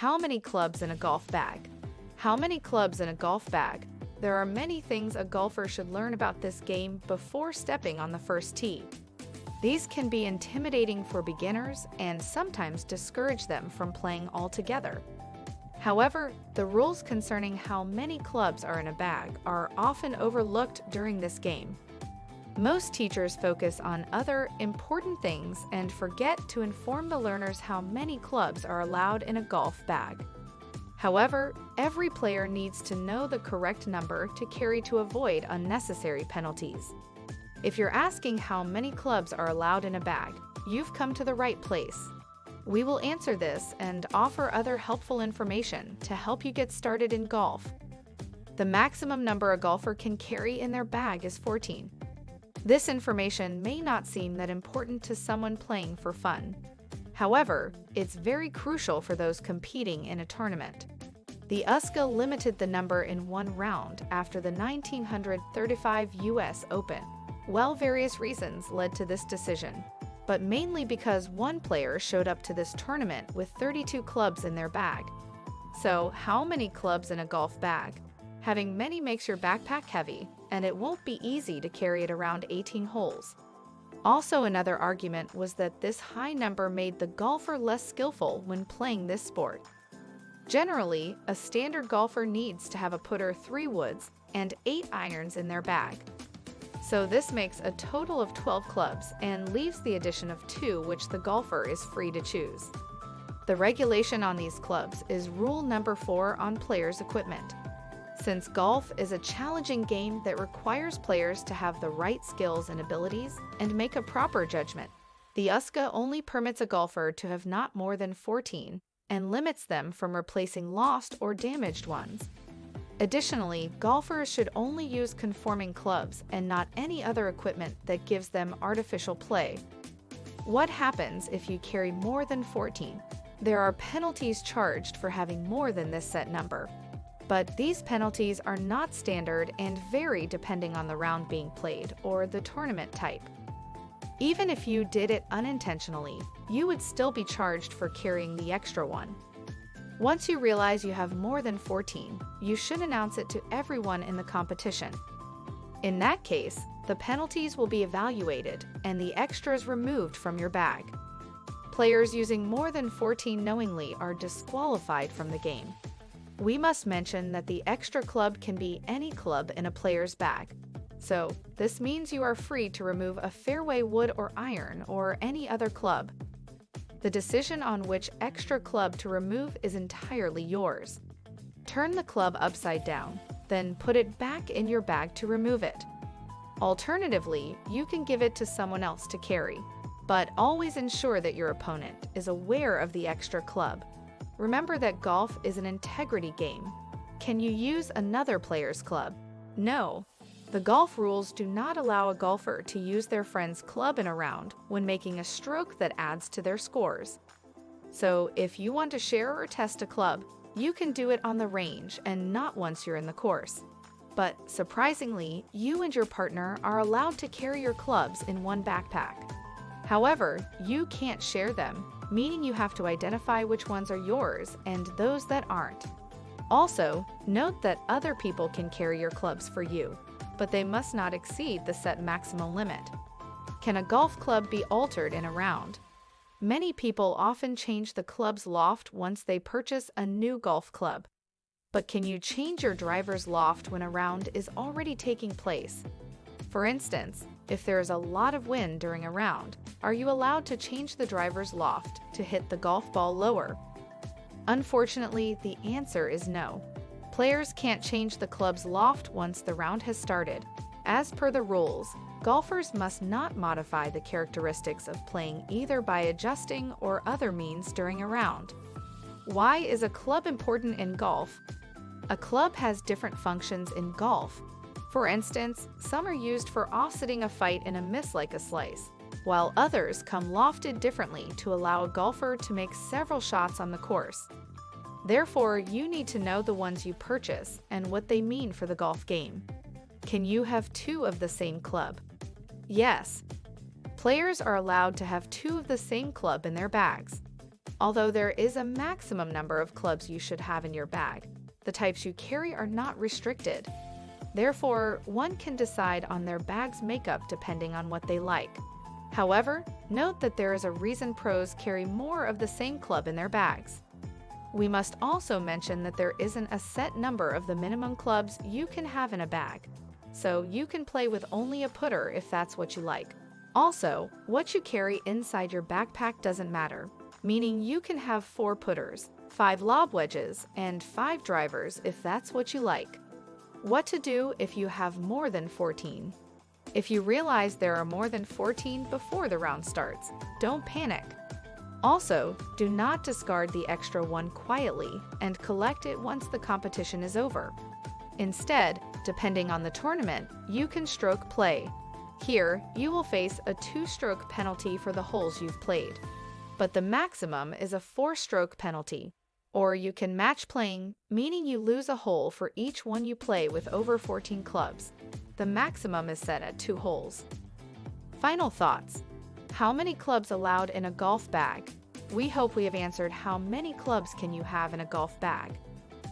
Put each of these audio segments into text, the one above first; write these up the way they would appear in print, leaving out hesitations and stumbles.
How many clubs in a golf bag? How many clubs in a golf bag? There are many things a golfer should learn about this game before stepping on the first tee. These can be intimidating for beginners and sometimes discourage them from playing altogether. However, the rules concerning how many clubs are in a bag are often overlooked during this game. Most teachers focus on other important things and forget to inform the learners how many clubs are allowed in a golf bag. However, every player needs to know the correct number to carry to avoid unnecessary penalties. If you're asking how many clubs are allowed in a bag, you've come to the right place. We will answer this and offer other helpful information to help you get started in golf. The maximum number a golfer can carry in their bag is 14. This information may not seem that important to someone playing for fun. However, it's very crucial for those competing in a tournament. The USGA limited the number in one round after the 1935 US Open. Well, various reasons led to this decision, but mainly because one player showed up to this tournament with 32 clubs in their bag. So, how many clubs in a golf bag? Having many makes your backpack heavy, and it won't be easy to carry it around 18 holes. Also, another argument was that this high number made the golfer less skillful when playing this sport. Generally, a standard golfer needs to have a putter, 3 woods, and 8 irons in their bag. So this makes a total of 12 clubs and leaves the addition of 2 which the golfer is free to choose. The regulation on these clubs is rule number 4 on players' equipment. Since golf is a challenging game that requires players to have the right skills and abilities and make a proper judgment, the USGA only permits a golfer to have not more than 14 and limits them from replacing lost or damaged ones. Additionally, golfers should only use conforming clubs and not any other equipment that gives them artificial play. What happens if you carry more than 14? There are penalties charged for having more than this set number. But these penalties are not standard and vary depending on the round being played or the tournament type. Even if you did it unintentionally, you would still be charged for carrying the extra one. Once you realize you have more than 14, you should announce it to everyone in the competition. In that case, the penalties will be evaluated and the extras removed from your bag. Players using more than 14 knowingly are disqualified from the game. We must mention that the extra club can be any club in a player's bag. So, this means you are free to remove a fairway wood or iron or any other club. The decision on which extra club to remove is entirely yours. Turn the club upside down, then put it back in your bag to remove it. Alternatively, you can give it to someone else to carry, but always ensure that your opponent is aware of the extra club. Remember that golf is an integrity game. Can you use another player's club? No. The golf rules do not allow a golfer to use their friend's club in a round when making a stroke that adds to their scores. So, if you want to share or test a club, you can do it on the range and not once you're in the course. But, surprisingly, you and your partner are allowed to carry your clubs in one backpack. However, you can't share them, meaning you have to identify which ones are yours and those that aren't. Also, note that other people can carry your clubs for you, but they must not exceed the set maximum limit. Can a golf club be altered in a round? Many people often change the club's loft once they purchase a new golf club. But can you change your driver's loft when a round is already taking place? For instance, if there is a lot of wind during a round, are you allowed to change the driver's loft to hit the golf ball lower? Unfortunately, the answer is no. Players can't change the club's loft once the round has started. As per the rules, golfers must not modify the characteristics of playing either by adjusting or other means during a round. Why is a club important in golf? A club has different functions in golf. For instance, some are used for offsetting a fight in a miss like a slice, while others come lofted differently to allow a golfer to make several shots on the course. Therefore, you need to know the ones you purchase and what they mean for the golf game. Can you have 2 of the same club? Yes. Players are allowed to have 2 of the same club in their bags. Although there is a maximum number of clubs you should have in your bag, the types you carry are not restricted. Therefore, one can decide on their bag's makeup depending on what they like. However, note that there is a reason pros carry more of the same club in their bags. We must also mention that there isn't a set number of the minimum clubs you can have in a bag, so you can play with only a putter if that's what you like. Also, what you carry inside your backpack doesn't matter, meaning you can have 4 putters, 5 lob wedges, and 5 drivers if that's what you like. What to do if you have more than 14? If you realize there are more than 14 before the round starts, don't panic. Also, do not discard the extra one quietly and collect it once the competition is over. Instead, depending on the tournament, you can stroke play. Here, you will face a 2-stroke penalty for the holes you've played, but the maximum is a 4-stroke penalty. Or you can match playing, meaning you lose a hole for each one you play with over 14 clubs. The maximum is set at 2 holes. Final thoughts. How many clubs allowed in a golf bag? We hope we have answered how many clubs can you have in a golf bag.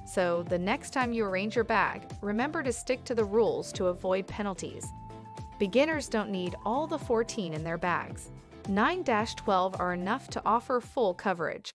So the next time you arrange your bag, remember to stick to the rules to avoid penalties. Beginners don't need all the 14 in their bags. 9-12 are enough to offer full coverage.